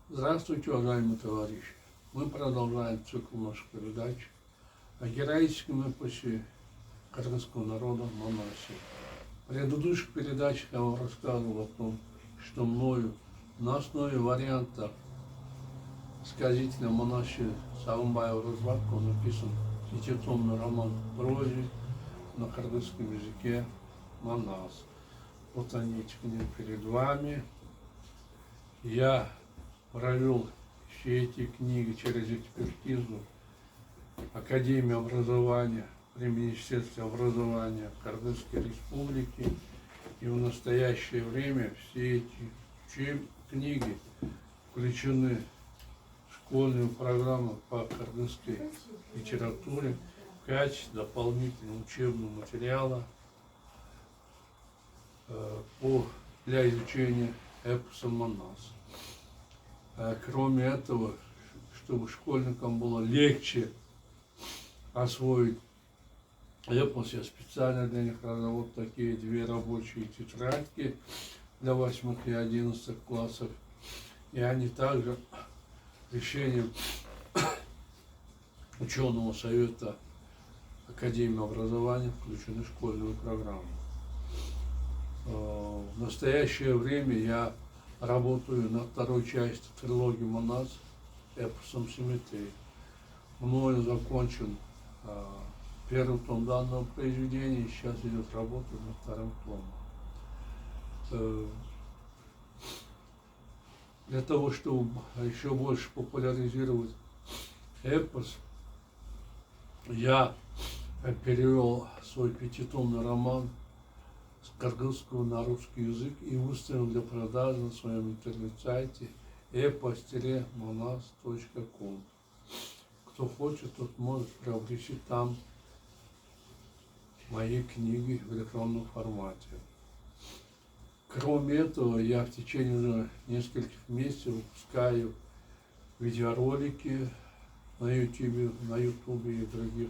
Здравствуйте, уважаемые товарищи! Мы продолжаем цикл наших передач о героическом эпосе кыргызского народа Манасе. В предыдущих передачах я вам рассказывал о том, что мною на основе варианта сказителя Манасе Сагынбаева Рызвакова написан пятитомный роман в прозе на кыргызском языке Манас. Вот они, эти книги перед вами. Я провел все эти книги через экспертизу Академии образования при Министерстве образования Кыргызской Республики. И в настоящее время все эти книги включены в школьную программу по кыргызской литературе в качестве дополнительного учебного материала для изучения эпоса Манас. Кроме этого, чтобы школьникам было легче освоить эпос, я специально для них разработал такие две рабочие тетрадки для 8 и 11 классов. И они также решением ученого совета Академии образования включены в школьную программу. В настоящее время я работаю над второй частью трилогии Манас эпосом Симметрии. Мною закончен первый том данного произведения, и сейчас идет работа над вторым томом. Для того, чтобы еще больше популяризировать эпос, я перевел свой пятитомный роман с кыргызского на русский язык и выставил для продажи на своем интернет-сайте epos-manas.com. Кто хочет, тот может приобрести там мои книги в электронном формате. Кроме этого, я в течение уже нескольких месяцев выпускаю видеоролики на YouTube и в других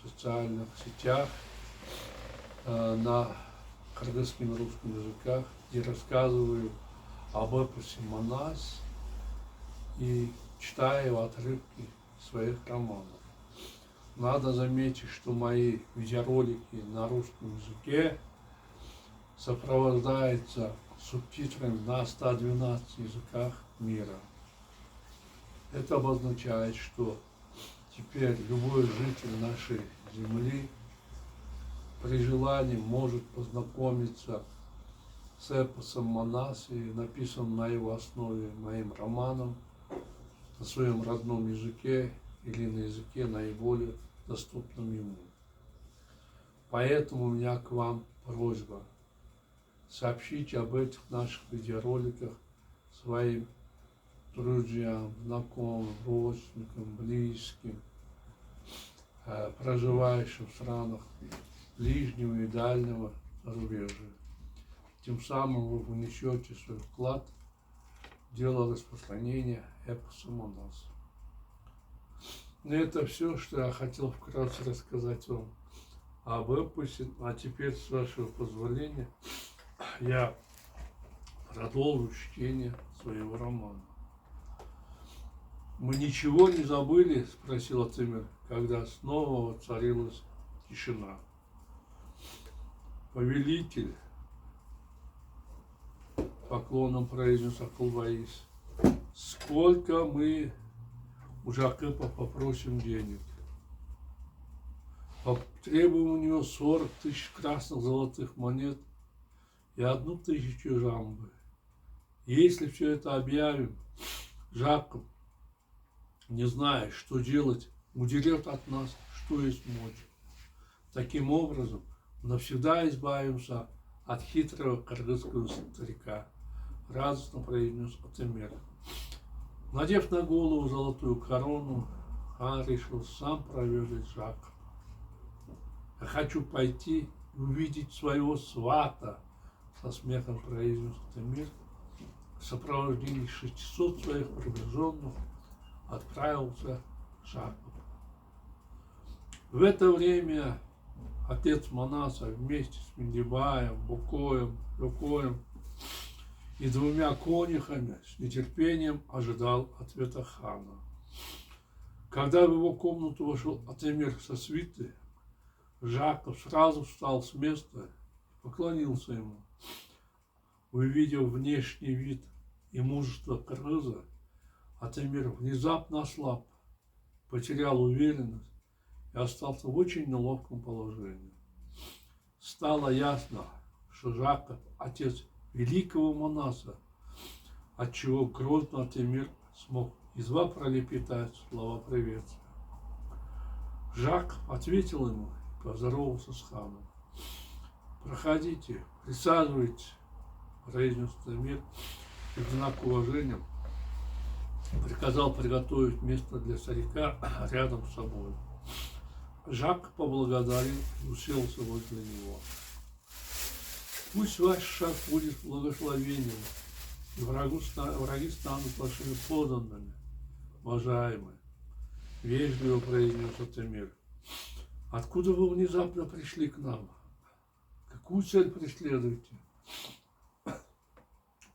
социальных сетях на кыргызском и русском языках, где рассказываю об эпосе Манас и читаю отрывки своих романов. Надо заметить, что мои видеоролики на русском языке сопровождаются субтитрами на 112 языках мира. Это обозначает, что теперь любой житель нашей земли при желании может познакомиться с эпосом Манас и написанным на его основе моим романом на своем родном языке или на языке наиболее доступном ему. Поэтому у меня к вам просьба: сообщите об этих наших видеороликах своим друзьям, знакомым, родственникам, близким, проживающим в странах ближнего и дальнего зарубежья. Тем самым вы внесете свой вклад в дело распространения эпоса Манас. Но это все, что я хотел вкратце рассказать вам об эпосе. А теперь, с вашего позволения, я продолжу чтение своего романа. «Мы ничего не забыли?» – спросил Ацимир, когда снова воцарилась тишина. «Повелитель», – поклоном произнес Акылбаис, – «сколько мы у Жакыпа попросим денег? Потребуем у него 40 тысяч красных золотых монет и 1000 жамбы. Если все это объявим, Жакып, не зная, что делать, удерет от нас, что есть мочь. Таким образом, навсегда избавимся от хитрого кыргызского старика», — радостно произнес Ацимир. Надев на голову золотую корону, хан решил сам проведать Жакыпа. «Я хочу пойти и увидеть своего свата», — со смехом произнес Ацимир. В сопровождении 600 своих приближенных отправился Жакып. В это время отец Манаса вместе с Миндибаем, Букоем, Люкоем и двумя конюхами с нетерпением ожидал ответа хана. Когда в его комнату вошел Атемир со свитой, Жаков сразу встал с места и поклонился ему. Увидев внешний вид и мужество киргиза, Атемир внезапно ослаб, потерял уверенность и остался в очень неловком положении. Стало ясно, что Жаков – отец великого Манаса, отчего грозно Атемир смог едва пролепетать слова приветствия. Жаков ответил ему и поздоровался с ханом. «Проходите, присаживайтесь», – произнес Атемир и в знак уважения приказал приготовить место для старика рядом с собой. Жак поблагодарил и уселся возле него. «Пусть ваш шаг будет благословением, и враги станут вашими подданными, уважаемые», — вежливо произнес Атемир. «Откуда вы внезапно пришли к нам? Какую цель преследуете?»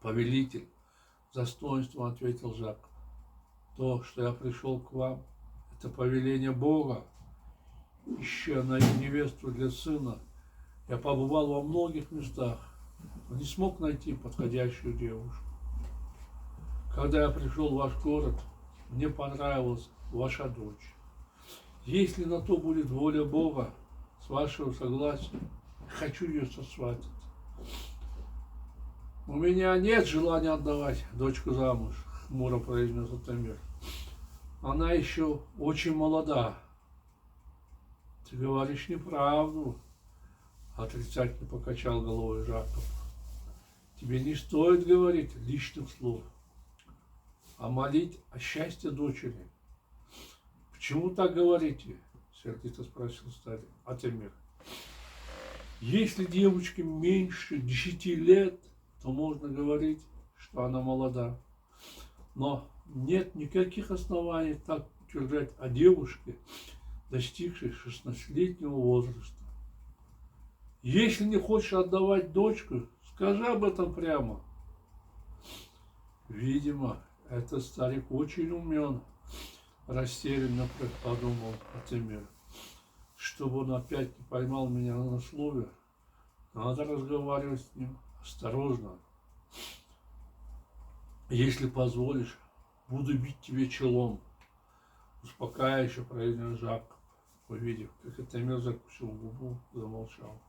«Повелитель», — с достоинством ответил Жак. «То, что я пришел к вам, это повеление Бога. Ища невесту для сына, я побывал во многих местах, но не смог найти подходящую девушку. Когда я пришел в ваш город, мне понравилась ваша дочь. Если на то будет воля Бога, с вашего согласия, хочу ее сосватать». «У меня нет желания отдавать дочку замуж», — хмуро произнес Атемир. «Она еще очень молода». «Ты говоришь неправду», — отрицательно покачал головой Жаков. «Тебе не стоит говорить лишних слов, а молить о счастье дочери». «Почему так говорите?» — сердито спросил старик Атемир. «Если девочке меньше 10 лет, то можно говорить, что она молода. Но нет никаких оснований так утверждать о девушке, достигшей 16-летнего возраста. Если не хочешь отдавать дочку, скажи об этом прямо». «Видимо, этот старик очень умен», — растерянно подумал Атемир. «Чтобы он опять не поймал меня на слове, надо разговаривать с ним осторожно. Если позволишь, буду бить тебе челом», — успокаивающе произнес Жак, увидев, как Атемир закусил губу, замолчал.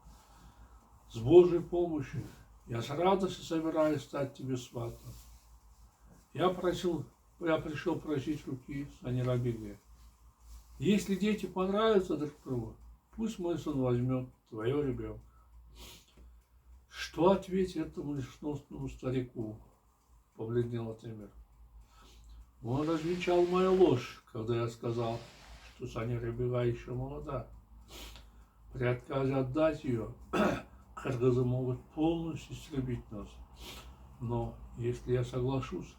«С Божьей помощью я с радостью собираюсь стать тебе сватом. Я пришел просить руки Санирабеге. Если дети понравятся друг другу, пусть мой сын возьмет твоего ребенка». «Что ответить этому несчастному старику?» — побледнел Атемир. «Он развенчал мою ложь, когда я сказал, что Санирабега еще молода. При отказе отдать ее, киргизы могут полностью истребить нас. Но если я соглашусь,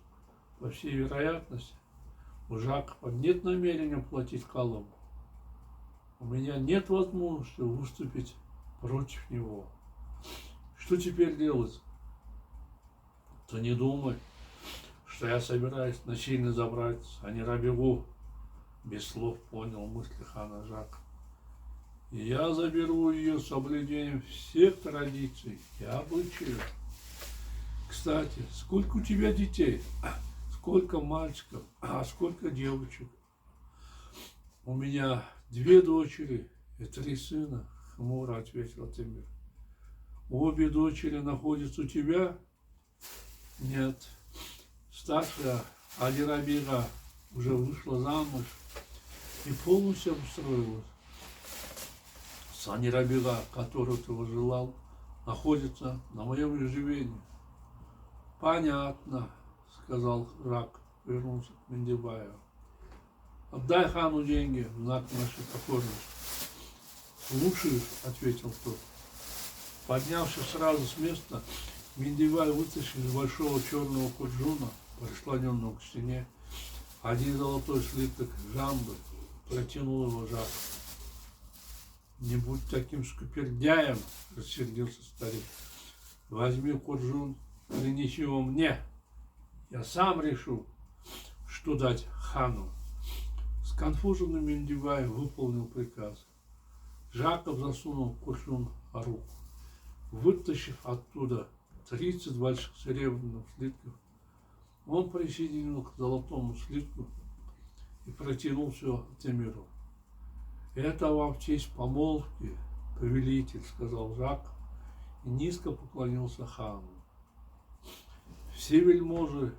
по всей вероятности, у Жакова нет намерения платить Колумбу. У меня нет возможности выступить против него. Что теперь делать?» «Ты не думай, что я собираюсь насильно забрать Санирабегу», — без слов понял мысли хана Жак. «И я заберу ее с соблюдением всех традиций и обычаев. Кстати, сколько у тебя детей? Сколько мальчиков, а сколько девочек?» «У меня 2 дочери и 3 сына», — хмуро ответил Атемир. «Обе дочери находятся у тебя?» «Нет. Старшая Адирабега уже вышла замуж и полностью обустроилась. Санирабега, которую ты возжелал, находится на моем иждивении». «Понятно», — сказал Жак, вернулся к Мендебаю. «Отдай хану деньги в знак нашей покорности». «Слушаюсь», — ответил тот. Поднявшись сразу с места, Мендебай вытащил из большого черного куджуна, прислоненного к стене, 1 золотой слиток жамбы, протянул его Жаку. «Не будь таким скупердяем», — рассердился старик. «Возьми куджун принеси его мне. Я сам решу, что дать хану. Сконфуженный Мендивай выполнил приказ. Жаков засунул в куршун руку. Вытащив оттуда 30 больших серебряных слитков, он присоединил к золотому слитку и протянул все Атемиру. «Это вам в честь помолвки, повелитель», — сказал Жаков и низко поклонился хану. Все вельможи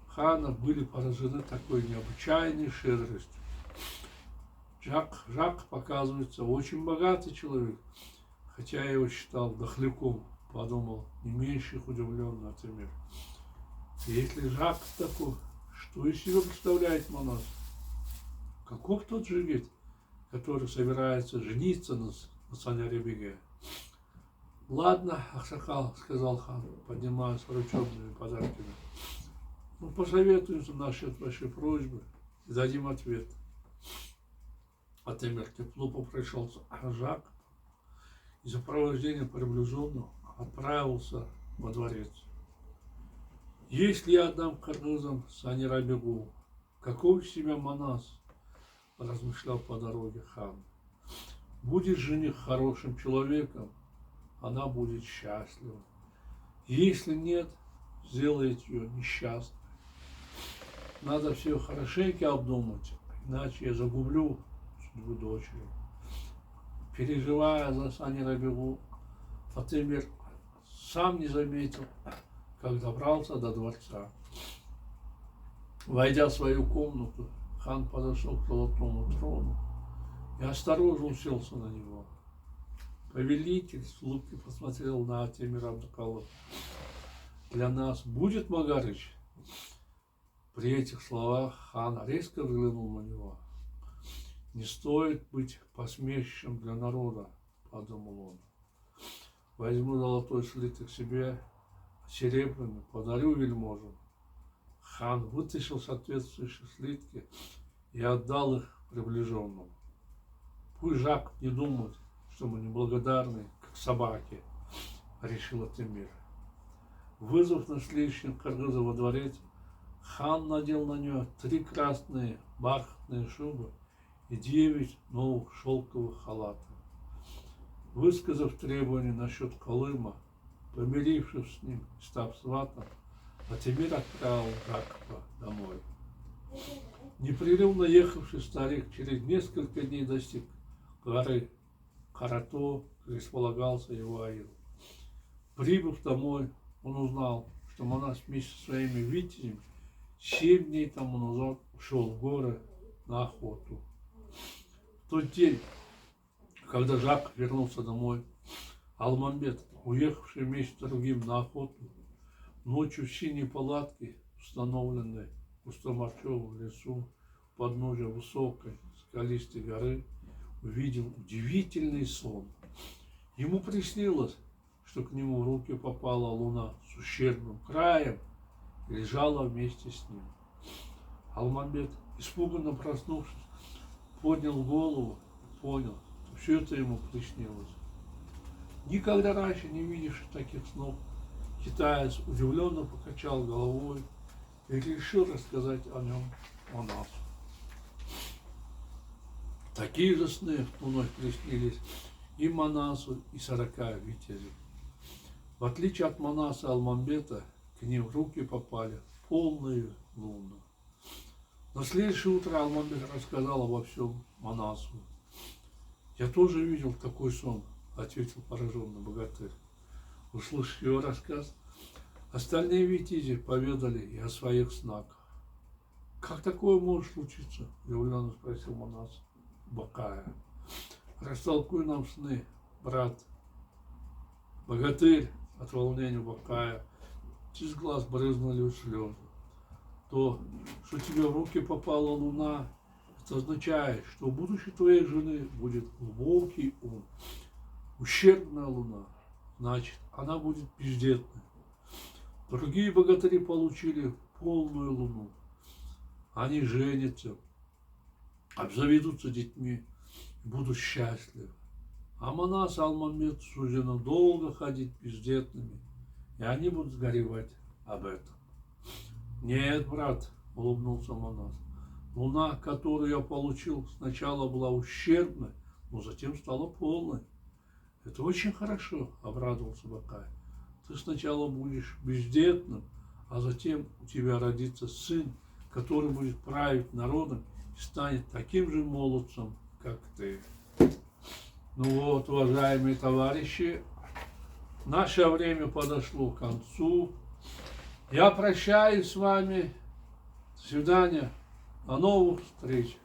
хана были поражены такой необычайной щедростью. Жак, оказывается, очень богатый человек, хотя я его считал дохляком, подумал не меньше их удивленно Атемир. Если Жак такой, что из себя представляет монах? Каков тот жигит, который собирается жениться на Саня-Ребеге? Ладно, Аксакал, сказал хан, поднимаясь ручебными подарками. Мы посоветуемся насчет вашей просьбы и дадим ответ. Атемир тепло попрощался с Жаком и в сопровождении приближенного отправился во дворец. Если я отдам кыргызам Сани-Рабегу, какой из себя монас, размышлял по дороге хан. Будет жених хорошим человеком, она будет счастлива. Если нет, сделает ее несчастной. Надо все хорошенько обдумать, иначе я загублю судьбу дочери. Переживая за Сани-Рабегу, Атемир сам не заметил, как добрался до дворца. Войдя в свою комнату, хан подошел к золотому трону и осторожно уселся на него. Повелитель с улыбкой посмотрел на Атемира Абдукалова. «Для нас будет Магарыч?» При этих словах хан резко взглянул на него. «Не стоит быть посмешищем для народа», — подумал он. «Возьму золотой слиток себе, серебряный подарю вельможам». Хан вытащил соответствующие слитки и отдал их приближенным. «Пусть Жак не думает, что мы неблагодарны, как собаки», — решил Атемир. Вызвав на следующий день кыргыза во дворец, хан надел на нее 3 красные бархатные шубы и 9 новых шелковых халатов. Высказав требования насчет Колыма, помирившись с ним и став сватом, Атемир отправил Жакова домой. Непрерывно ехавший старик через несколько дней достиг горы Карато, где располагался его аил. Прибыв домой, он узнал, что монах вместе со своими витязями 7 дней тому назад ушел в горы на охоту. В тот день, когда Жак вернулся домой, Алмамбет, уехавший вместе с другим на охоту, ночью в синей палатке, установленной в Пустомарчевом лесу, у подножия высокой скалистой горы, увидел удивительный сон. Ему приснилось, что к нему в руки попала луна с ущербным краем и лежала вместе с ним. Алмамбет, испуганно проснувшись, поднял голову и понял, что все это ему приснилось. Никогда раньше не видевший таких снов, китаец удивленно покачал головой и решил рассказать о нем монаху. Такие же сны в ту ночь приснились и Манасу, и 40 витязей. В отличие от Манаса Алмамбета, к ним в руки попали полные луны. На следующее утро Алмамбет рассказал обо всем Манасу. «Я тоже видел такой сон», — ответил пораженный богатырь. Услышав его рассказ, остальные витязи поведали и о своих снах. «Как такое может случиться?» — удивленно спросил Манас Бакая. «Растолкуй нам сны, брат». Богатырь от волнения Бакая, из глаз брызнули слезы. «То, что тебе в руки попала луна, это означает, что у будущей твоей жены будет глубокий ум. Ущербная луна, значит, она будет бездетной. Другие богатыри получили полную луну. Они женятся, обзаведутся детьми и будут счастливы. А Манас Алмамбет суждено долго ходить бездетными и они будут горевать об этом. Нет, брат, улыбнулся монах. Луна, которую я получил, сначала была ущербной, но затем стала полной. Это очень хорошо, обрадовался Бакай. Ты сначала будешь бездетным, а затем у тебя родится сын, который будет править народом и станет таким же молодцем, как ты. Ну вот, уважаемые товарищи, наше время подошло к концу. Я прощаюсь с вами. До свидания. До новых встреч.